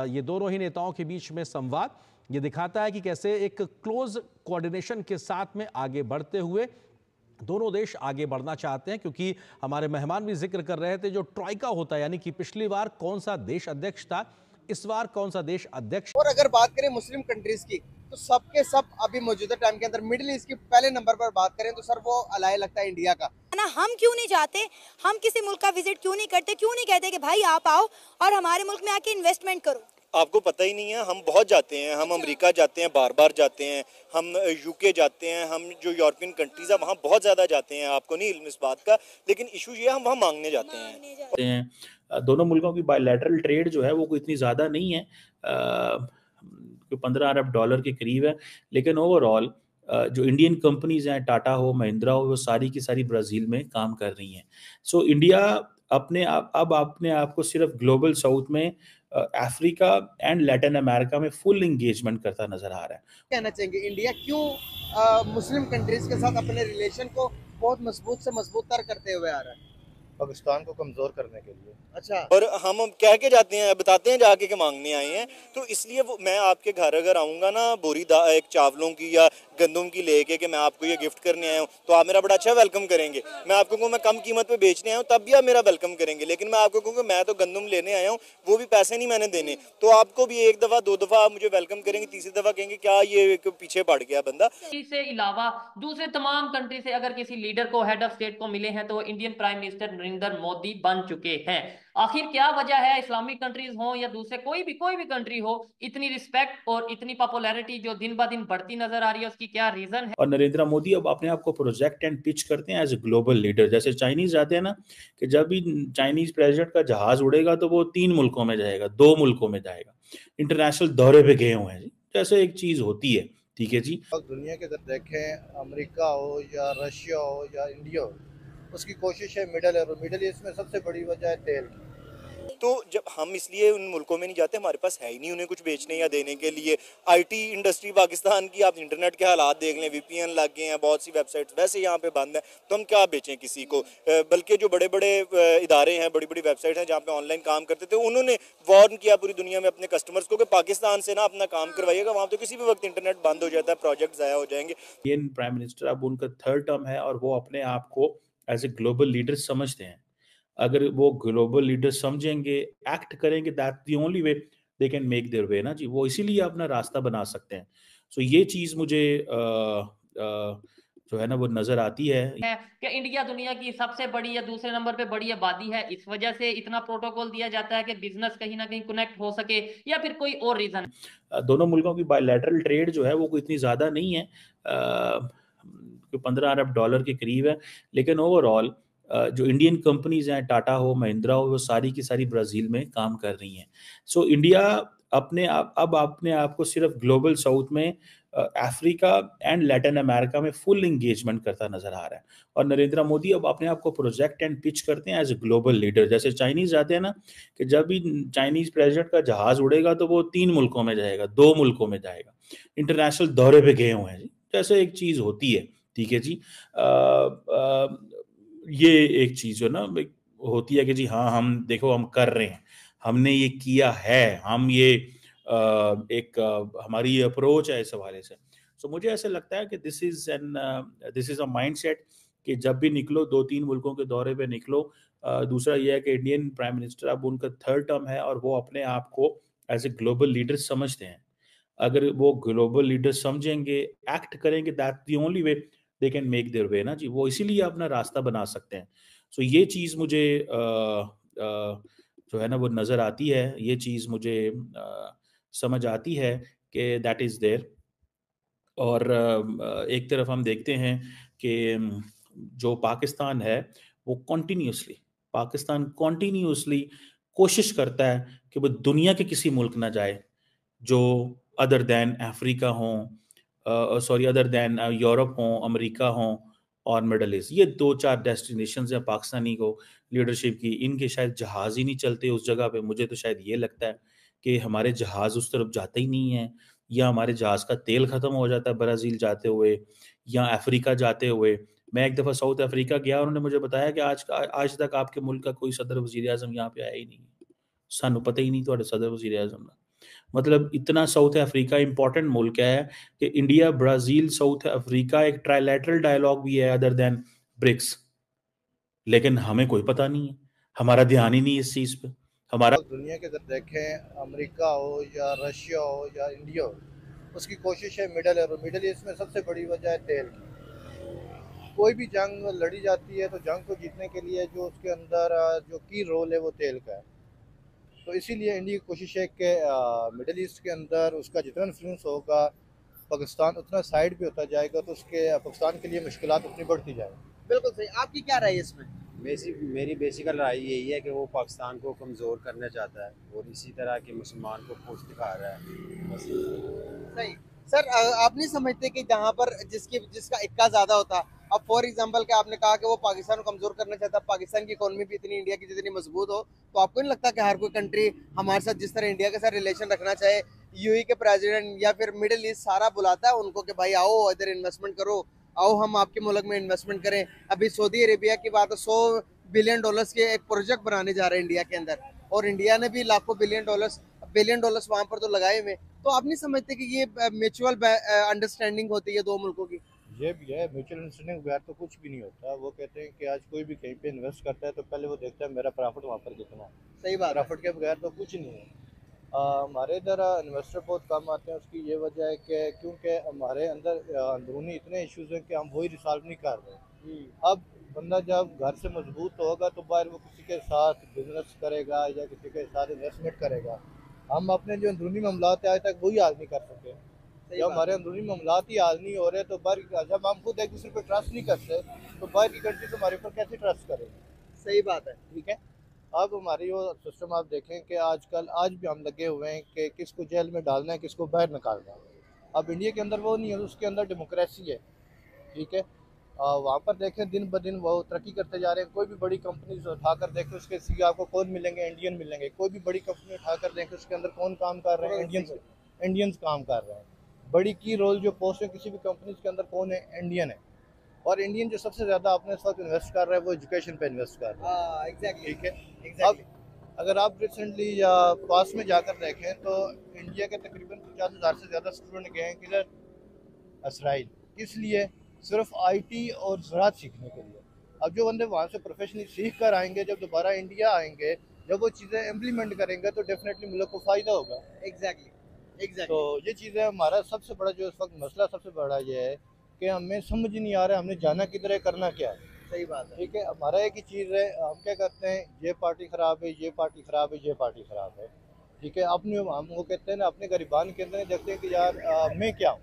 ये दोनों ही नेताओं के बीच में संवाद ये दिखाता है कि कैसे एक क्लोज कोऑर्डिनेशन के साथ में आगे बढ़ते हुए दोनों देश आगे बढ़ना चाहते हैं, क्योंकि हमारे मेहमान भी जिक्र कर रहे थे जो ट्राइका होता है, यानी कि पिछली बार कौन सा देश अध्यक्ष था, इस बार कौन सा देश अध्यक्ष। और अगर बात करें मुस्लिम कंट्रीज की तो सबके सब अभी मौजूदा टाइम के अंदर मिडिल ईस्ट की पहले नंबर पर बात करें तो सर वो अलाय लगता है इंडिया का ना। हम क्यों नहीं जाते, हम किसी मुल्क का विजिट क्यों नहीं करते, क्यों नहीं कहते कि भाई आप आओ और हमारे मुल्क में आके इन्वेस्टमेंट करो। आपको पता ही नहीं है, हम बहुत जाते हैं, हम अमेरिका जाते हैं, बार बार जाते हैं, हम यूके जाते हैं, हम जो यूरोपियन कंट्रीज है वहाँ बहुत ज़्यादा जाते हैं। आपको नहीं इल्म इस बात का, लेकिन इशू ये है हम वहाँ मांगने जाते हैं। दोनों मुल्कों की बायलैटरल ट्रेड जो है वो कोई इतनी ज़्यादा नहीं है, 15 अरब डॉलर के करीब है, लेकिन ओवरऑल जो इंडियन कंपनीज हैं, टाटा हो, महिंद्रा हो, वो सारी की सारी ब्राज़ील में काम कर रही हैं। सो इंडिया अपने आप को सिर्फ ग्लोबल साउथ में अफ्रीका एंड लैटिन अमेरिका में फुल इंगेजमेंट करता नजर आ रहा है। कहना चाहेंगे इंडिया क्यों मुस्लिम कंट्रीज के साथ अपने रिलेशन को बहुत मजबूत से मजबूत तर करते हुए आ रहा है? पाकिस्तान को कमजोर करने के लिए। अच्छा। और हम कह के जाते हैं, बताते हैं जाके कि मांगने आए हैं, तो इसलिए वो मैं आपके घर अगर आऊँगा ना बोरी एक चावलों की या गंदम की लेके कि मैं आपको ये गिफ्ट करने आया हूँ, तो आप मेरा बड़ा अच्छा वेलकम करेंगे। मैं आपको कहूँ मैं कम कीमत पे बेचने आया हूँ, तब भी आप मेरा वेलकम करेंगे। लेकिन मैं आपको कहूँगा मैं तो गंदम लेने आया हूँ, वो भी पैसे नहीं मैंने देने, तो आपको भी एक दफ़ा दो दफ़ा आप मुझे वेलकम करेंगे, तीसरी दफ़ा कहेंगे क्या ये पीछे पड़ गया बंदा। इससे अलावा दूसरे तमाम कंट्री से अगर किसी लीडर को, हेड ऑफ स्टेट को मिले हैं तो Indian prime minister Narendra Modi बन चुके हैं। आखिर क्या वजह है, इस्लामिक कंट्रीज हो या दूसरे कोई भी कंट्री हो, इतनी रिस्पेक्ट और इतनी पॉपुलैरिटी जो दिन ब दिन बढ़ती नजर आ रही है, उसकी क्या रीजन है? और नरेंद्र मोदी अब अपने आप को प्रोजेक्ट एंड पिच करते हैं एज ए ग्लोबल लीडर। जैसे चाइनीज जाते हैं ना, कि जब भी चाइनीज प्रेसिडेंट का जहाज उड़ेगा तो वो 3 मुल्कों में जाएगा, 2 मुल्कों में जाएगा, इंटरनेशनल दौरे पे गए हुए हैं जी, जैसे एक चीज होती है। ठीक है जी। दुनिया के अगर देखें, अमेरिका हो या रशिया हो या इंडिया हो, उसकी कोशिश है मिडल ईस्ट, और मिडल ईस्ट में सबसे बड़ी वजह है तेल की। तो जब हम इसलिए उन मुल्कों में नहीं जाते, हमारे पास है ही नहीं उन्हें कुछ बेचने या देने के लिए। आईटी इंडस्ट्री पाकिस्तान की आप इंटरनेट के हालात देख लें, वीपीएन लग गए हैं, बहुत सी वेबसाइट्स वैसे यहाँ पे बंद है, तो हम क्या बेचें किसी को। बल्कि जो बड़े बड़े इदारे हैं, बड़ी बड़ी वेबसाइट हैं जहाँ पे ऑनलाइन काम करते थे, उन्होंने वार्न किया पूरी दुनिया में अपने कस्टमर्स को कि पाकिस्तान से ना अपना काम करवाइएगा, वहाँ तो किसी भी वक्त इंटरनेट बंद हो जाता है, प्रोजेक्ट ज़ाया हो जाएंगे। इंडियन प्राइम मिनिस्टर अब उनका 3rd टर्म है और वो अपने आप को एज ए ग्लोबल लीडर समझते हैं। अगर वो ग्लोबल लीडर समझेंगे, एक्ट करेंगे, that the only way they can make their way ना जी, वो इसीलिए अपना रास्ता बना सकते हैं। सो ये चीज मुझे जो है ना वो नजर आती है कि इंडिया दुनिया की सबसे बड़ी या दूसरे नंबर पे बड़ी आबादी है, इस वजह से इतना प्रोटोकॉल दिया जाता है कि बिजनेस कहीं ना कहीं कनेक्ट हो सके, या फिर कोई और रीजन? दोनों मुल्कों की बायलैटरल ट्रेड जो है वो कोई इतनी ज़्यादा नहीं है, 15 अरब डॉलर के करीब है, लेकिन ओवरऑल जो इंडियन कंपनीज हैं, टाटा हो, महिंद्रा हो, वो सारी की सारी ब्राज़ील में काम कर रही हैं। सो इंडिया अपने आप को सिर्फ ग्लोबल साउथ में अफ्रीका एंड लैटिन अमेरिका में फुल इंगेजमेंट करता नजर आ रहा है। और नरेंद्र मोदी अब अपने आप को प्रोजेक्ट एंड पिच करते हैं एज ए ग्लोबल लीडर। जैसे चाइनीज जाते हैं ना, कि जब भी चाइनीज प्रेसिडेंट का जहाज उड़ेगा तो वो 3 मुल्कों में जाएगा, 2 मुल्कों में जाएगा, इंटरनेशनल दौरे पे गए हुए हैं जी, जैसे एक चीज होती है। ठीक है जी। ये एक चीज जो ना होती है कि जी हाँ, हम देखो हम कर रहे हैं, हमने ये किया है, हम ये एक हमारी ये अप्रोच है इस हवाले से। सो मुझे ऐसे लगता है कि दिस इज अ माइंडसेट कि जब भी निकलो 2-3 मुल्कों के दौरे पे निकलो। दूसरा ये है कि इंडियन प्राइम मिनिस्टर अब उनका 3rd टर्म है और वो अपने आप को एज ए ग्लोबल लीडर समझते हैं। अगर वो ग्लोबल लीडर समझेंगे, एक्ट करेंगे, that the only way they can make their way ना जी, वो इसीलिए अपना रास्ता बना सकते हैं। सो ये चीज़ मुझे जो है ना वो नज़र आती है, ये चीज़ मुझे समझ आती है कि दैट इज़ देयर। और एक तरफ हम देखते हैं कि जो पाकिस्तान है वो कॉन्टिन्यूसली कोशिश करता है कि वो दुनिया के किसी मुल्क ना जाए जो अदर दैन अफ्रीका हों, अदर दैन यूरोप हों, अमेरिका हों और मिडल ईस्ट। ये 2-4 डेस्टिनेशंस हैं पाकिस्तानी को लीडरशिप की, इनके शायद जहाज़ ही नहीं चलते उस जगह पे। मुझे तो शायद ये लगता है कि हमारे जहाज़ उस तरफ जाते ही नहीं हैं, या हमारे जहाज़ का तेल ख़त्म हो जाता है ब्राज़ील जाते हुए या अफ्रीका जाते हुए। मैं एक दफ़ा साउथ अफ्रीका गया, उन्होंने मुझे बताया कि आज तक आपके मुल्क का कोई सदर वज़ीर-ए-आज़म यहाँ पे आया ही नहीं है। सानू पता ही नहीं तुहाडे सदर वज़ीर-ए-आज़म दा। मतलब इतना साउथ अफ्रीका इंपॉर्टेंट मुल्क है कि इंडिया, ब्राजील, साउथ अफ्रीका एक ट्राइलैटरल डायलॉग भी है अदर देन ब्रिक्स, लेकिन हमें कोई पता नहीं है, हमारा ध्यान ही नहीं है इस चीज पे। हमारा अब दुनिया के अगर देखें, अमेरिका हो या रशिया हो या इंडिया हो, उसकी कोशिश है मिडल ईस्ट में सबसे बड़ी वजह है तेल की। कोई भी जंग लड़ी जाती है तो जंग को जीतने के लिए जो उसके अंदर जो की रोल है वो तेल का है। तो इसीलिए इंडिया की कोशिश है कि मिडल ईस्ट के अंदर उसका जितना इन्फ्लुएंस होगा, पाकिस्तान उतना साइड पे होता जाएगा, तो उसके पाकिस्तान के लिए मुश्किलात उतनी बढ़ती जाएगी। बिल्कुल सही। आपकी क्या राय है इसमें? मेरी बेसिकल राय यही है कि वो पाकिस्तान को कमज़ोर करना चाहता है और इसी तरह के मुसलमान को खोज दिखा रहा है बस। सही। सर आप नहीं समझते कि जहाँ पर जिसका इक्का ज्यादा होता, अब फॉर एग्जांपल कि आपने कहा कि वो पाकिस्तान को कमजोर करना चाहता, पाकिस्तान की इकोनॉमी भी इतनी इंडिया की जितनी मजबूत हो, तो आपको नहीं लगता कि हर कोई कंट्री हमारे साथ जिस तरह इंडिया के साथ रिलेशन रखना चाहे, यूएई के प्रेसिडेंट या फिर मिडिल ईस्ट सारा बुलाता है उनको कि भाई आओ इधर इन्वेस्टमेंट करो, आओ हम आपके मुल्क में इन्वेस्टमेंट करें। अभी सऊदी अरेबिया की बात है, $100 बिलियन के एक प्रोजेक्ट बनाने जा रहे हैं इंडिया के अंदर, और इंडिया ने भी लाखों बिलियन डॉलर्स वहां पर तो लगाए हुए। तो आप नहीं समझते कि ये म्यूचुअल अंडरस्टैंडिंग होती है दो मुल्कों की? ये भी है, म्यूचुअल अंडरस्टैंडिंग बगैर तो कुछ भी नहीं होता। वो कहते हैं कि आज कोई भी कहीं पे इन्वेस्ट करता है तो पहले वो देखता है मेरा प्रॉफिट वहाँ पर कितना है। सही बात है। प्रॉफिट के बगैर तो कुछ नहीं है। हमारे इधर इन्वेस्टर बहुत कम आते हैं। उसकी ये वजह है कि क्योंकि हमारे अंदर अंदरूनी इतने इश्यूज हैं कि हम वही रिसॉल्व नहीं कर रहे। अब बंदा जब घर से मजबूत होगा तो बाहर वो किसी के साथ बिजनेस करेगा या किसी के साथ इन्वेस्टमेंट करेगा। हम अपने जो अंदरूनी मामलात है आज तक वही हल नहीं कर सके। जब हमारे अंदरूनी मामलात ही हल नहीं हो रहे तो बाहर, जब हम खुद एक दूसरे पर ट्रस्ट नहीं करते तो बाहर की कंट्री तो हमारे ऊपर कैसे ट्रस्ट करेगी? सही बात है। ठीक है। अब हमारी वो सिस्टम आप देखें कि आजकल आज भी हम लगे हुए हैं कि किसको जेल में डालना है, किसको बाहर निकालना है। अब इंडिया के अंदर वो नहीं है, उसके अंदर डेमोक्रेसी है। ठीक है। वहाँ पर देखें दिन ब दिन वो तरक्की करते जा रहे हैं। कोई भी बड़ी कंपनी उठाकर देखें उसके सीईओ आपको कौन मिलेंगे? इंडियन मिलेंगे। कोई भी बड़ी कंपनी उठाकर देखें उसके अंदर कौन काम कर रहे हैं? इंडियंस काम कर रहे हैं। बड़ी की रोल जो पोस्ट है किसी भी कंपनी के अंदर कौन है? इंडियन है। और इंडियन जो सबसे ज़्यादा अपने इस वक्त इन्वेस्ट कर रहा है वो एजुकेशन पे इन्वेस्ट कर रहा है। एग्जैक्टली। ठीक है। अब अगर आप रिसेंटली या पास में जाकर देखें तो इंडिया के तकरीबन 50,000 से ज़्यादा स्टूडेंट गए हैं किधर? इसराइल। किस लिए? सिर्फ आईटी और ज़राअत सीखने के लिए। अब जो बंदे वहाँ से प्रोफेशनली सीख कर आएंगे, जब दोबारा इंडिया आएंगे, जब वो चीज़ें इम्प्लीमेंट करेंगे तो डेफिनेटली मुल्क को फ़ायदा होगा। एग्जैक्टली। तो ये चीज़ें हमारा सबसे बड़ा जो इस वक्त मसला सबसे बड़ा ये है कि हमें समझ ही नहीं आ रहा है हमने जाना किधर है, करना क्या है। सही बात है। ठीक है। हमारा एक ही चीज़ है, हम क्या करते हैं, ये पार्टी ख़राब है, ये पार्टी ख़राब है, ये पार्टी ख़राब है। ठीक है। अपने हम वो कहते हैं ना, अपने गरीबान के अंदर देखते हैं कि यार मैं क्या हूँ।